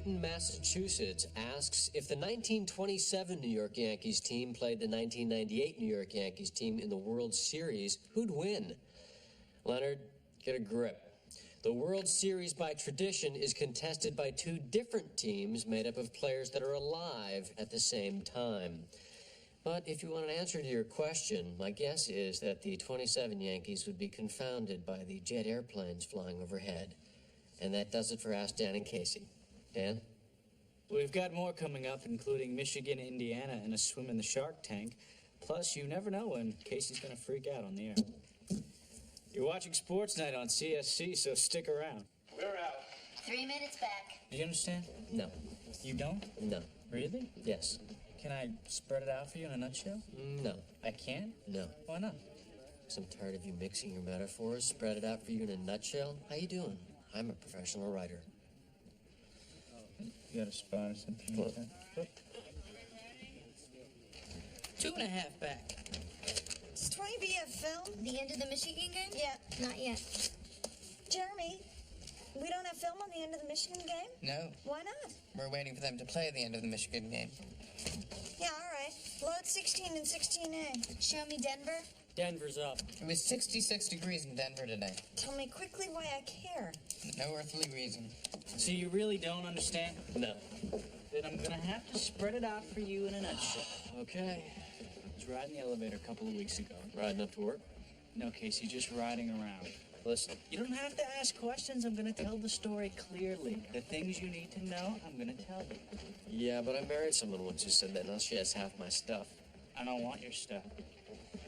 Brighton, Massachusetts asks if the 1927 New York Yankees team played the 1998 New York Yankees team in the World Series, who'd win? Leonard, get a grip. The World Series, by tradition, is contested by two different teams made up of players that are alive at the same time. But if you want an answer to your question, my guess is that the 27 Yankees would be confounded by the jet airplanes flying overhead. And that does it for Ask Dan and Casey. Dan? We've got more coming up, including Michigan, Indiana, and a swim in the Shark Tank. Plus, you never know when Casey's going to freak out on the air. You're watching Sports Night on CSC, so stick around. We're out. 3 minutes back. Do you understand? No. You don't? No. Really? Yes. Can I spread it out for you in a nutshell? No. I can? No. Why not? Because I'm tired of you mixing your metaphors. Spread it out for you in a nutshell. How you doing? I'm a professional writer. You got a spot or something like that? 2.5 back. Does 20B have film? The end of the Michigan game? Yeah. Not yet. Jeremy, we don't have film on the end of the Michigan game? No, Why not? we're waiting for them to play the end of the Michigan game. Yeah, all right. Load 16 and 16A. Show me Denver. Denver's up. It was 66 degrees in Denver today. Tell me quickly why I care. No earthly reason. So you really don't understand? No. Then I'm gonna have to spread it out for you in a nutshell. Okay. I was riding the elevator a couple of weeks ago. Riding up to work? No, Casey, just riding around. Listen. You don't have to ask questions. I'm gonna tell the story clearly. The things you need to know, I'm gonna tell you. Yeah, but I married someone once who said that now she has half my stuff. I don't want your stuff.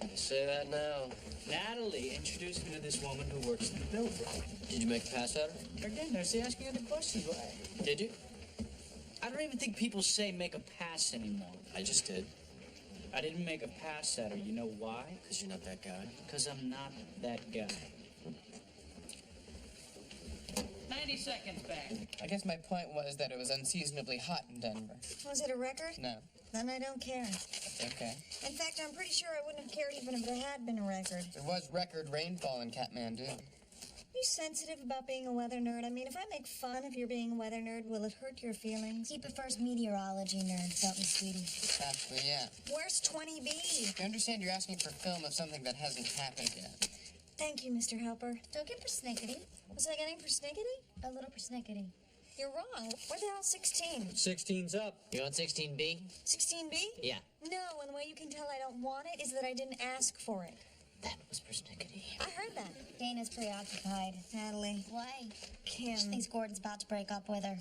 You say that now. Natalie introduced me to this woman who works in the building. Did you make a pass at her? Again, they're asking you the questions. Why? Did you? I don't even think people say make a pass anymore. I just did. I didn't make a pass at her. You know why? Because you're not that guy. Because I'm not that guy. 90 seconds back. I guess my point was that it was unseasonably hot in Denver. Was it a record? No. Then I don't care. Okay. In fact, I'm pretty sure I wouldn't have cared even if it had been a record. There was record rainfall in Kathmandu. Are you sensitive about being a weather nerd? I mean, if I make fun of your being a weather nerd, will it hurt your feelings? He prefers meteorology nerds, don't you, sweetie? Actually, yeah. Where's 20B? You understand you're asking for film of something that hasn't happened yet. Thank you, Mr. Helper. Don't get persnickety. Was I getting persnickety? A little persnickety. You're wrong. Where the hell's 16? 16's up. You on 16B? 16B? Yeah. No, and the way you can tell I don't want it is that I didn't ask for it. That was persnickety. I heard that. Dana's preoccupied. Natalie. Why? Kim. She thinks Gordon's about to break up with her.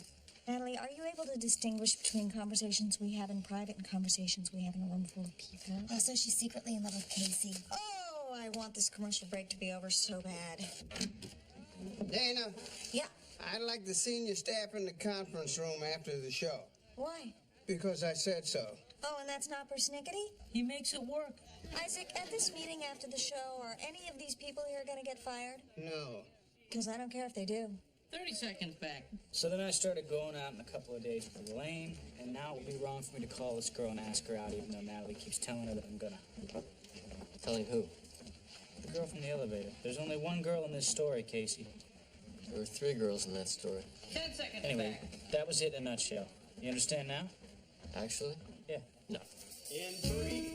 Natalie, are you able to distinguish between conversations we have in private and conversations we have in a room full of people? Also, she's secretly in love with Casey. Oh, I want this commercial break to be over so bad. Dana, Yeah. I'd like the senior staff in the conference room after the show. Why? Because I said so. Oh, and that's not persnickety? He makes it work. Isaac, at this meeting after the show, are any of these people here going to get fired? No. Because I don't care if they do. 30 seconds back. So then I started going out on a couple of dates with Elaine, and now it would be wrong for me to call this girl and ask her out, even though Natalie keeps telling her that I'm gonna. Telling who? The girl from the elevator. There's only one girl in this story, Casey. There were 3 girls in that story. 10 seconds Anyway, that was it in a nutshell. You understand now? Actually? Yeah. No. In 3,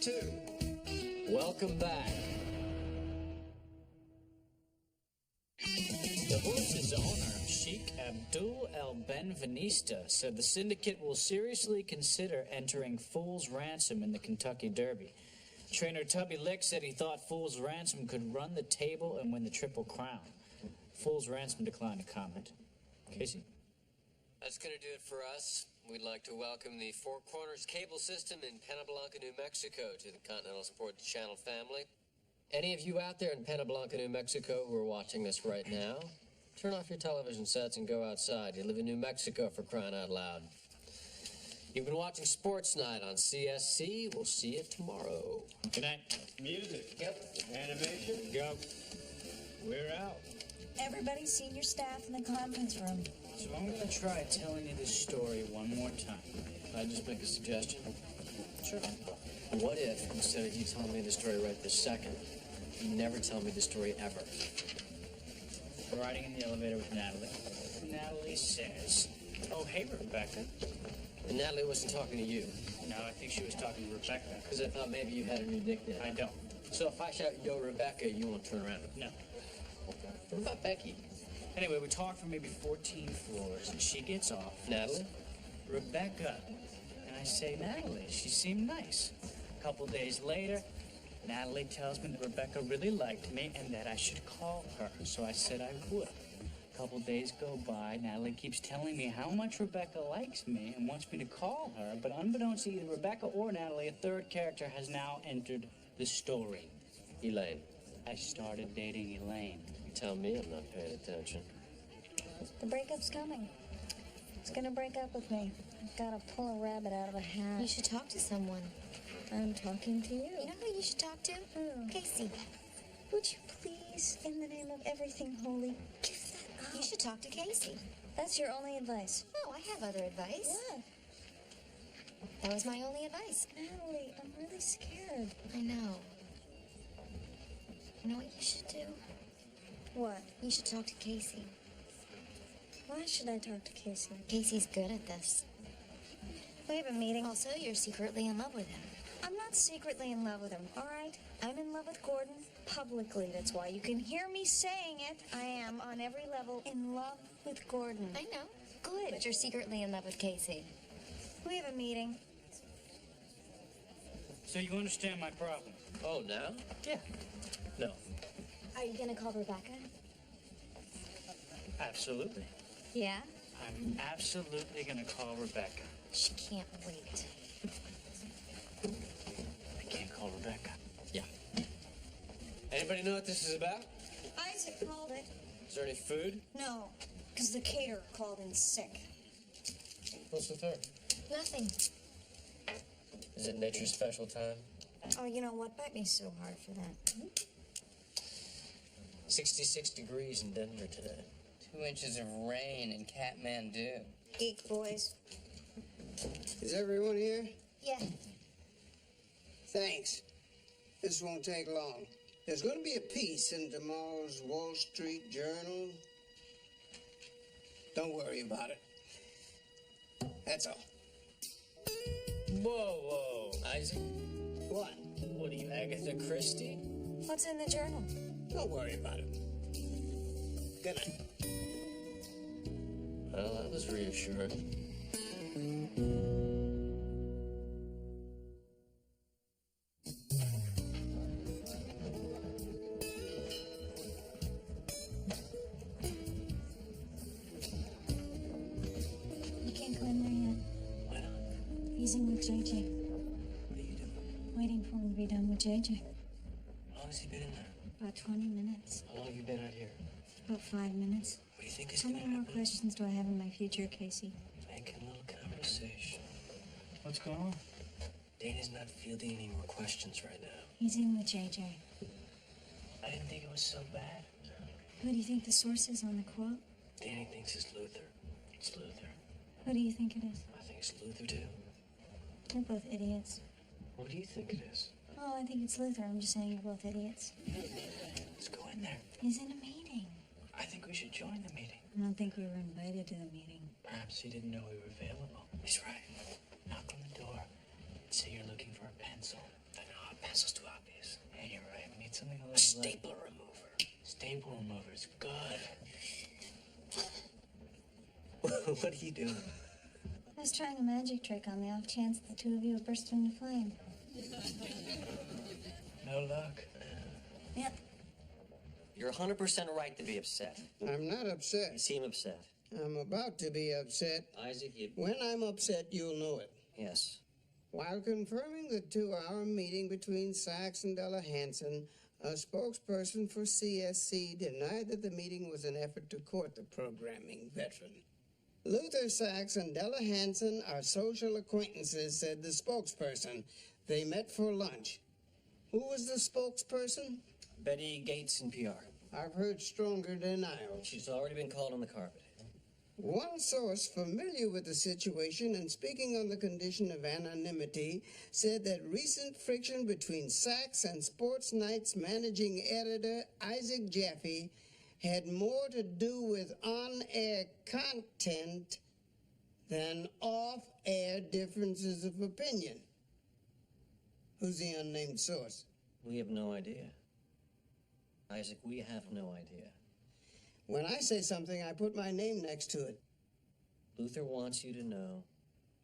2. Welcome back. The horse's owner, Sheikh Abdul El Benvenista, said the syndicate will seriously consider entering Fool's Ransom in the Kentucky Derby. Trainer Tubby Lick said he thought Fool's Ransom could run the table and win the Triple Crown. Fool's Ransom declined to comment. Casey? That's going to do it for us. We'd like to welcome the Four Corners cable system in Penablanca, New Mexico to the Continental Sports Channel family. Any of you out there in Penablanca, New Mexico who are watching this right now, turn off your television sets and go outside. You live in New Mexico, for crying out loud. You've been watching Sports Night on CSC. We'll see you tomorrow. Good night. Music. Yep. Animation. Go. We're out. Everybody, senior staff in the conference room. So I'm going to try telling you this story one more time. Can I just make a suggestion? Sure. What if, instead of you telling me the story right this second, you never tell me the story ever? We're riding in the elevator with Natalie. Natalie says, Oh, hey, Rebecca. And Natalie wasn't talking to you, No, I think she was talking to Rebecca. because I thought maybe you had a new nickname. I don't. So if I shout, yo, Rebecca, you won't turn around. No. What about Becky? Anyway, we talked for maybe 14 floors, and she gets off. Natalie? Rebecca. And I say, Natalie, she seemed nice. A couple days later, Natalie tells me that Rebecca really liked me and that I should call her. So I said I would. A couple days go by, Natalie keeps telling me how much Rebecca likes me and wants me to call her, but unbeknownst to either Rebecca or Natalie, a third character has now entered the story. Elaine. I started dating Elaine. You tell me I'm not paying attention. The breakup's coming. It's gonna break up with me. I've gotta pull a rabbit out of a hat. You should talk to someone. I'm talking to you. You know who you should talk to? Who? Casey. Would you please, in the name of everything holy, give that up? You should talk to Casey. That's your only advice. Oh, I have other advice. What? That was my only advice. Natalie, I'm really scared. I know. You know what you should do? What? You should talk to Casey. Why should I talk to Casey? Casey's good at this. We have a meeting. Also, you're secretly in love with him. I'm not secretly in love with him, all right? I'm in love with Gordon publicly. That's why you can hear me saying it. I am, on every level, in love with Gordon. I know. Good. But you're secretly in love with Casey. We have a meeting. So you understand my problem? Oh, now? Yeah. No. Are you gonna call Rebecca? Absolutely. Yeah? I'm absolutely gonna call Rebecca. She can't wait. I can't call Rebecca. Yeah. Anybody know what this is about? Isaac called it. Is there any food? No, because the caterer called in sick. What's the third? Nothing. Is it nature's special time? Oh, you know what? Bite me so hard for that. 66 degrees in Denver today. 2 inches of rain in Kathmandu. Geek boys. Is everyone here? Yeah. Thanks. This won't take long. There's going to be a piece in tomorrow's Wall Street Journal. Don't worry about it. That's all. Whoa, whoa. Isaac? What? What are you, Agatha Christie? What's in the journal? Don't worry about it. Good night. Well, that was reassuring. You can't go in there yet. Why not? He's in with JJ. What are you doing? Waiting for him to be done with JJ. How long has he been in there? About 20 minutes. How long have you been out here? About 5 minutes. What do you think is How going to many more happen? questions do I have in my future, Casey? Making a little conversation. What's going on? Dana's not fielding any more questions right now. He's in with JJ. I didn't think it was so bad. Who do you think the source is on the quote? Danny thinks it's Luther. It's Luther. Who do you think it is? I think it's Luther, too. You're both idiots. What do you think it is? Oh, I think it's Luther. I'm just saying you're both idiots. Let's go in there. He's in a meeting. I think we should join the meeting. I don't think we were invited to the meeting. Perhaps he didn't know we were available. He's right. Knock on the door. Say you're looking for a pencil. I know, a pencil's too obvious. Yeah, you're right. We need something a A little stapler remover. Staple remover's good. What are you doing? I was trying a magic trick on the off chance the two of you would burst into flame. No luck. Yep. You're 100% right to be upset. I'm not You upset. seem upset. I'm about to be upset. Isaac, you... When I'm upset, you'll know it. Yes. While confirming the 2-hour meeting between Sachs and Della Hansen, a spokesperson for CSC denied that the meeting was an effort to court the programming veteran. Luther Sachs and Della Hansen are social acquaintances, said the spokesperson. They met for lunch. Who was the spokesperson? Betty Gates in PR. I've heard stronger denial. She's already been called on the carpet. One source familiar with the situation and speaking on the condition of anonymity said that recent friction between Sachs and Sports Night's managing editor Isaac Jaffe had more to do with on-air content than off-air differences of opinion. Who's the unnamed source? We have no idea. Isaac, we have no idea. When I say something, I put my name next to it. Luther wants you to know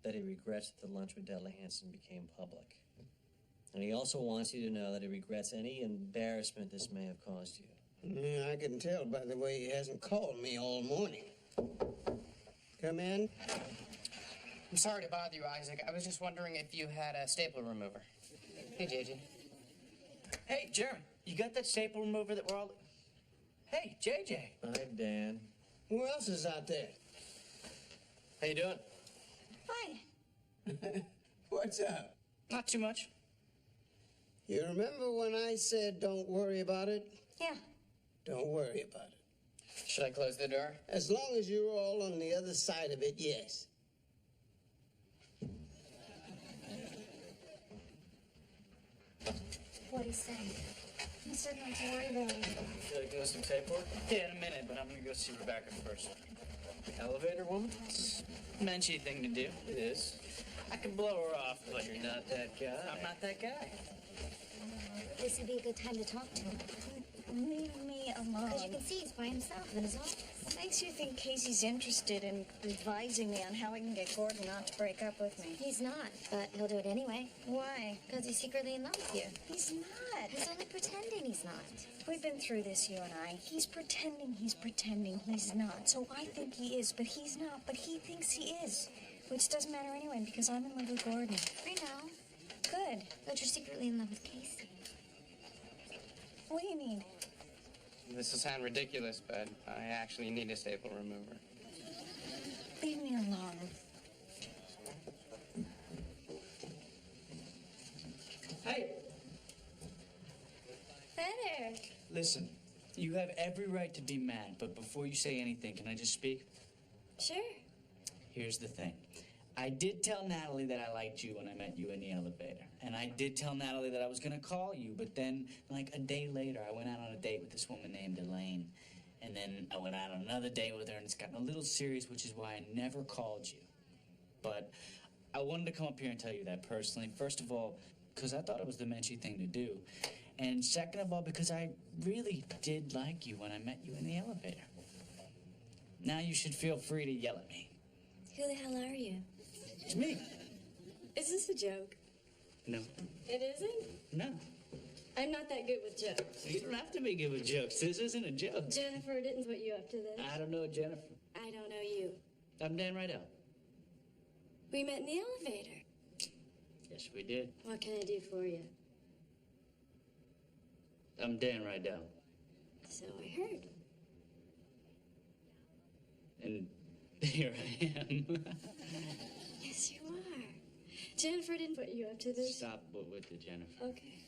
that he regrets that the lunch with Della Hansen became public. And he also wants you to know that he regrets any embarrassment this may have caused you. I can tell by the way he hasn't called me all morning. Come in. I'm sorry to bother you, Isaac. I was just wondering if you had a staple remover. Hey, JJ. Hey, Jeremy, you got that staple remover that we're all... Hey, JJ. Hi, Dan. Who else is out there? How you doing? Fine. What's up? Not too much. You remember when I said don't worry about it? Yeah. Don't worry about it. Should I close the door? As long as you're all on the other side of it, yes. What'd he say? He said not to worry about it. Should I go some tape work? Yeah, in a minute, but I'm gonna go see Rebecca first. Elevator woman? Menchie thing to do. It is. I could blow her off, but You're not that guy. I'm not that guy. This would be a good time to talk to him. Leave me alone. Because you can see he's by himself in his office. What makes you think Casey's interested in advising me on how I can get Gordon not to break up with me? He's not, but he'll do it anyway. Why? Because he's secretly in love with you. He's not. He's only pretending he's not. We've been through this, you and I. He's pretending he's not. So I think he is, but he's not. But he thinks he is. Which doesn't matter anyway, because I'm in love with Gordon. I know. Good. But you're secretly in love with Casey. What do you need? This will sound ridiculous, but I actually need a staple remover. Leave me alone. Hey, Better. listen. You have every right to be mad, but before you say anything, can I just speak? Sure. Here's the thing. I did tell Natalie that I liked you when I met you in the elevator. And I did tell Natalie that I was going to call you. But then, like a day later, I went out on a date with this woman named Elaine. And then I went out on another date with her, and it's gotten a little serious, which is why I never called you. But I wanted to come up here and tell you that personally. First of all, because I thought it was the Menchie thing to do. And second of all, because I really did like you when I met you in the elevator. Now you should feel free to yell at me. Who the hell are you? It's me. Is this a joke? No. It isn't? No. I'm not that good with jokes. You don't have to be good with jokes. This isn't a joke. Jennifer didn't put you up to this. I don't know Jennifer. I don't know you. I'm Dan Rydell. We met in the elevator. Yes, we did. What can I do for you? I'm Dan Rydell. So I heard. And here I am. Yes, you are. Jennifer didn't put you up to this. Stop with the Jennifer. Okay.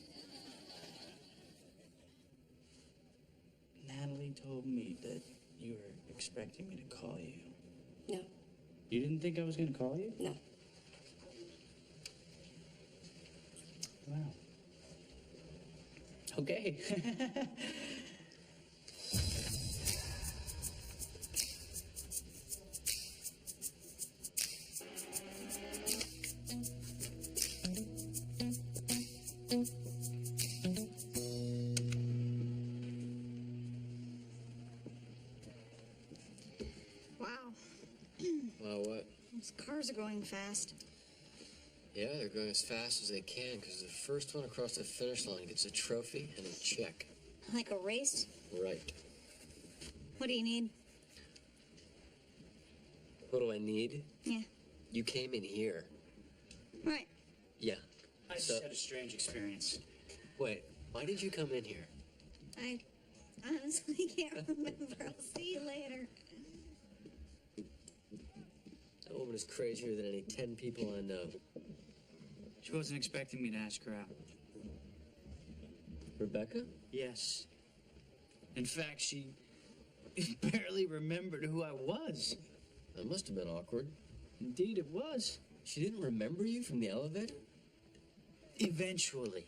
Natalie told me that you were expecting me to call you. No. You didn't think I was going to call you? No. Wow. Okay. Wow. Wow, what? These cars are going fast. Yeah, they're going as fast as they can because the first one across the finish line gets a trophy and a check. Like a race? Right. What do you need? What do I need? Yeah. You came in here. Right. Yeah. I just had a strange experience. Wait, why did you come in here? I honestly can't remember. I'll see you later. That woman is crazier than any 10 people I know. She wasn't expecting me to ask her out. Rebecca? Yes. In fact, she barely remembered who I was. That must have been awkward. Indeed, it was. She didn't remember you from the elevator? Eventually.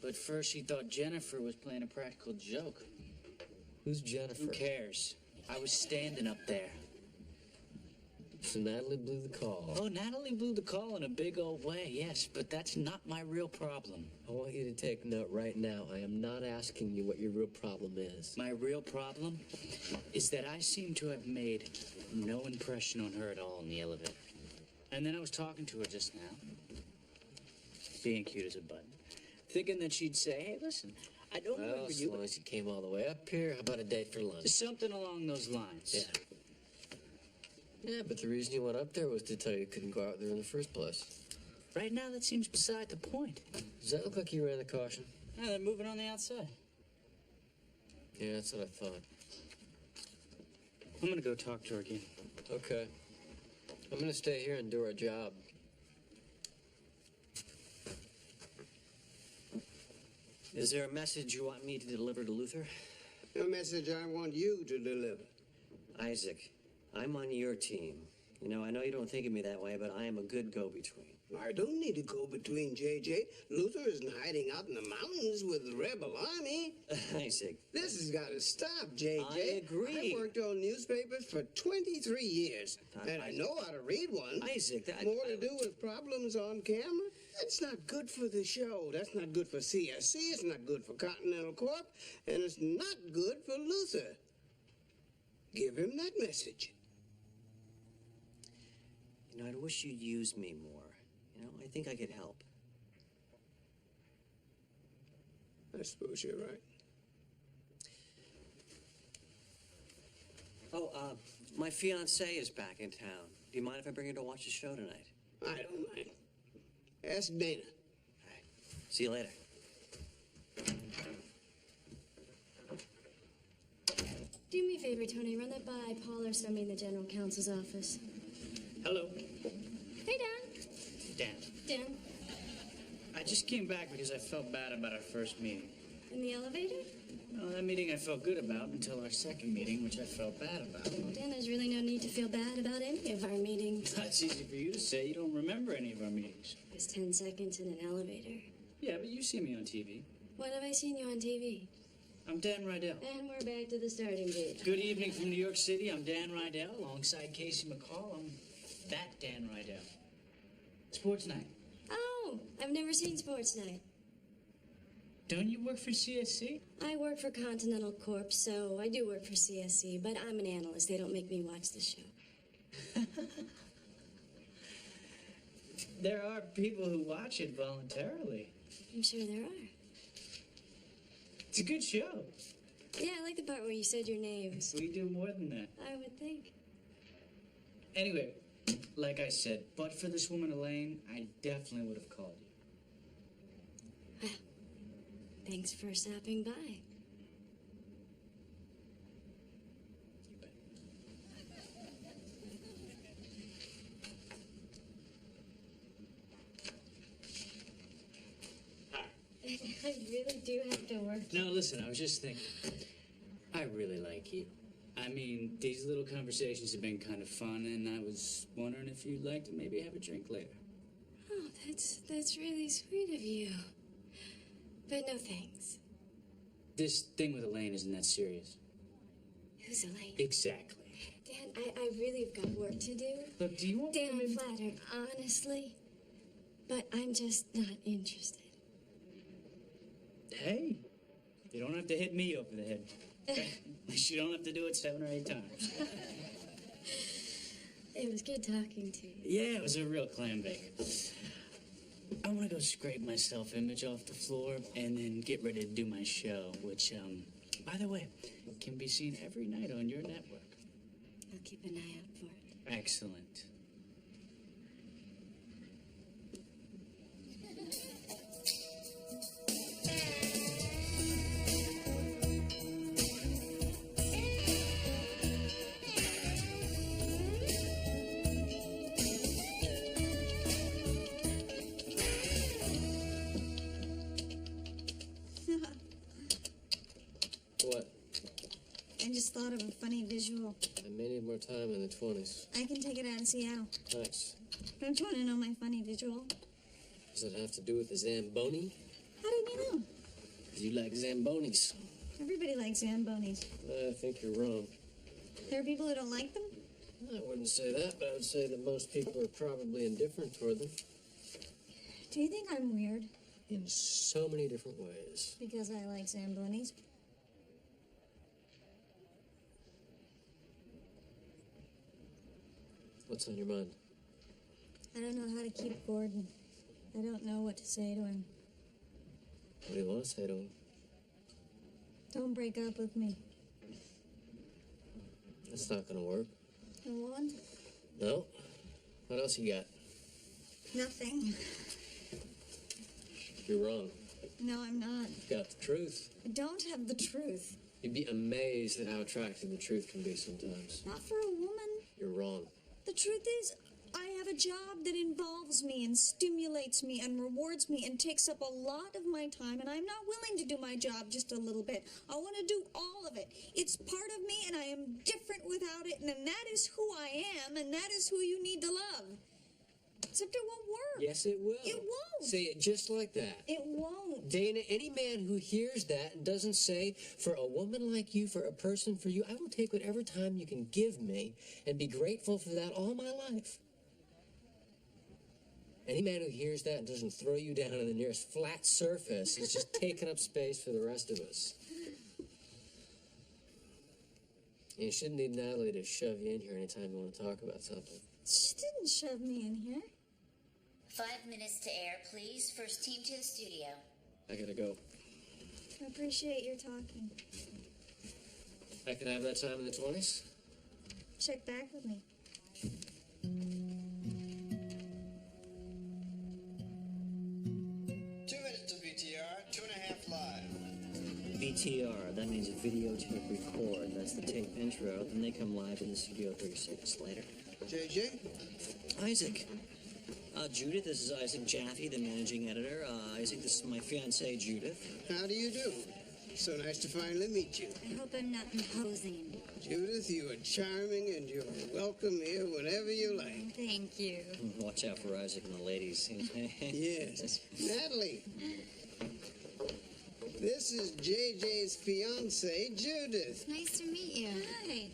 But first, she thought Jennifer was playing a practical joke. Who's Jennifer? Who cares? I was standing up there. So Natalie blew the call. Oh, Natalie blew the call in a big old way, yes, but that's not my real problem. I want you to take note right now. I am not asking you what your real problem is. My real problem is that I seem to have made no impression on her at all in the elevator. And then I was talking to her just now, being cute as a button, thinking that she'd say, hey, listen, I don't Well, remember as you, long but as you came all the way up here, how about a date for lunch? something along those lines. Yeah. Yeah, but the reason you went up there was to tell you couldn't go out there in the first place. Right now, that seems beside the point. Does that look like you ran the caution? Yeah, they're moving on the outside. Yeah, that's what I thought. I'm gonna go talk to her again. Okay. I'm gonna stay here and do our job. Is there a message you want me to deliver to Luther? A message I want you to deliver. Isaac, I'm on your team. You know, I know you don't think of me that way, but I am a good go-between. I don't need to go between, JJ. Luther isn't hiding out in the mountains with the rebel army. Isaac. This has got to stop, JJ. I agree. I've worked on newspapers for 23 years, and I know how to read one. Isaac, More to do with problems on camera? That's not good for the show. That's not good for CSC. It's not good for Continental Corp. And it's not good for Luther. Give him that message. You know, I wish you'd use me more. You know, I think I could help. I suppose you're right. Oh, my fiancée is back in town. Do you mind if I bring her to watch the show tonight? I don't mind. Ask Dana. All right. See you later. Do me a favor, Tony. Run that by Paul or somebody in the general counsel's office. Hello, Hey, Dan. Dan. Dan. I just came back because I felt bad about our first meeting. In the elevator? Well, that meeting I felt good about until our second meeting, which I felt bad about. Dan, there's really no need to feel bad about any of our meetings. That's easy for you to say. You don't remember any of our meetings. It's 10 seconds in an elevator. Yeah, but you see me on TV. When have I seen you on TV? I'm Dan Rydell. And we're back to the starting gate. Good evening from New York City. I'm Dan Rydell alongside Casey McCall. I'm that Dan Rydell. Sports Night. Oh, I've never seen Sports Night. Don't you work for CSC? I work for Continental Corp, so I do work for CSC, but I'm an analyst. They don't make me watch the show. There are people who watch it voluntarily. I'm sure there are. It's a good show. Yeah, I like the part where you said your names. We do more than that. I would think. Anyway, like I said, but for this woman Elaine, I definitely would have called you. Thanks for stopping by. You bet. I really do have to work. No, listen, I was just thinking. I really like you. I mean, these little conversations have been kind of fun, and I was wondering if you'd like to maybe have a drink later. Oh, that's really sweet of you. But no thanks. This thing with Elaine isn't that serious. Who's Elaine? Exactly. Dan, I really have got work to do. Look, do you want Dan, me I'm to... flattered, honestly. But I'm just not interested. Hey, you don't have to hit me over the head. At least you don't have to do it 7 or 8 times. It was good talking to you. Yeah, it was a real clam bake. I want to go scrape my self-image off the floor and then get ready to do my show, which, by the way, can be seen every night on your network. I'll keep an eye out for it. Excellent. What? I just thought of a funny visual. I may need more time in the 20s. I can take it out in Seattle. Thanks. Don't you want to know my funny visual? Does it have to do with the Zamboni? How did you know? 'Cause you like Zambonis. Everybody likes Zambonis. I think you're wrong. There are people who don't like them? I wouldn't say that, but I would say that most people are probably indifferent toward them Do you think I'm weird? in so many different ways. Because I like Zambonis? What's on your mind? I don't know how to keep Gordon. I don't know what to say to him. What do you want to say to him? Don't break up with me. That's not gonna work. You won't? No? What else you got? Nothing. You're wrong. No, I'm not. You got the truth. I don't have the truth. You'd be amazed at how attractive the truth can be sometimes. Not for a woman. You're wrong. The truth is, I have a job that involves me and stimulates me and rewards me and takes up a lot of my time, and I'm not willing to do my job just a little bit. I want to do all of it. It's part of me, and I am different without it, and that is who I am, and that is who you need to love. Except it won't work. Yes, it will. It won't. Say it just like that. It won't. Dana, any man who hears that and doesn't say, for a woman like you, for a person for you, I will take whatever time you can give me and be grateful for that all my life. Any man who hears that and doesn't throw you down on the nearest flat surface is just taking up space for the rest of us. And you shouldn't need Natalie to shove you in here anytime you want to talk about something. She didn't shove me in here. 5 minutes to air, please. First team to the studio. I gotta go. I appreciate your talking. I could have that time in the 20s? Check back with me. 2 minutes to VTR, 2.5 live. VTR, that means videotape record. That's the tape intro. Then they come live in the studio 30 seconds later. JJ? Isaac. Judith, this is Isaac Jaffe, the managing editor. Isaac, this is my fiancée, Judith. How do you do? So nice to finally meet you. I hope I'm not imposing. Judith, you are charming, and you're welcome here whenever you like. Thank you. Watch out for Isaac and the ladies. Yes. Natalie. This is JJ's fiancée, Judith. Nice to meet you. Hi.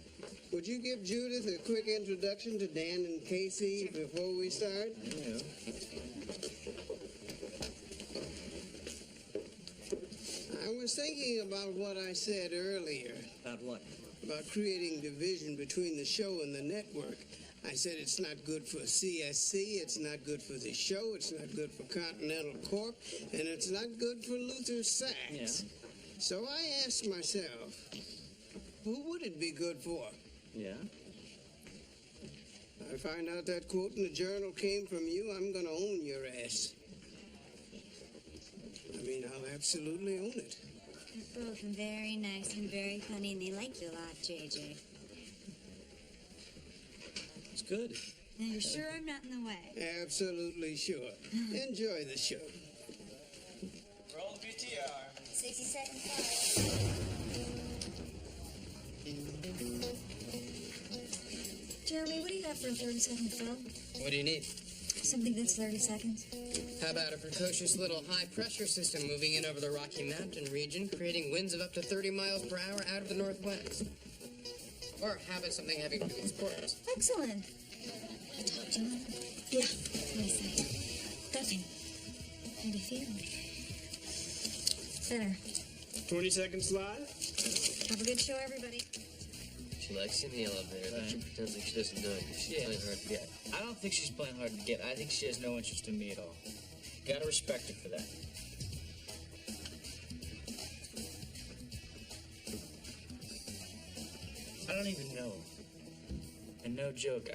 Would you give Judith a quick introduction to Dan and Casey before we start? Yeah. I was thinking about what I said earlier. About what? About creating division between the show and the network. I said it's not good for CSC, it's not good for the show, it's not good for Continental Corp, and it's not good for Luther Sachs. Yeah. So I asked myself, who would it be good for? Yeah? I find out that quote in the journal came from you, I'm going to own your ass. I mean, I'll absolutely own it. You're both very nice and very funny, and they like you a lot, JJ. It's good. Now, you're sure I'm not in the way? Absolutely sure. Enjoy the show. Roll VTR. 60 seconds. Jeremy, what do you got for a 30-second film? What do you need? Something that's 30 seconds. How about a precocious little high-pressure system moving in over the Rocky Mountain region, creating winds of up to 30 miles per hour out of the northwest? Or how about something having to do with sports? Excellent. I talked to him. Yeah. What he said. Nothing. How do you feel? Better. 20 seconds live. Have a good show, everybody. She likes you in the elevator, but she pretends like she doesn't know you. She's playing hard to get. I don't think she's playing hard to get. I think she has no interest in me at all. Gotta respect her for that. I don't even know her. And no joke,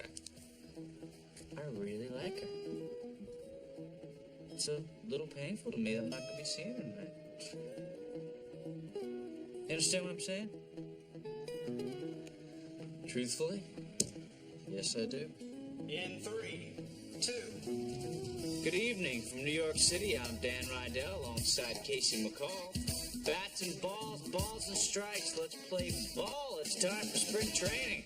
I really like her. It's a little painful to me that I'm not gonna be seeing her tonight. You understand what I'm saying? Truthfully? Yes, I do. In 3, 2. Good evening from New York City. I'm Dan Rydell alongside Casey McCall. Bats and balls, balls and strikes. Let's play ball. It's time for spring training.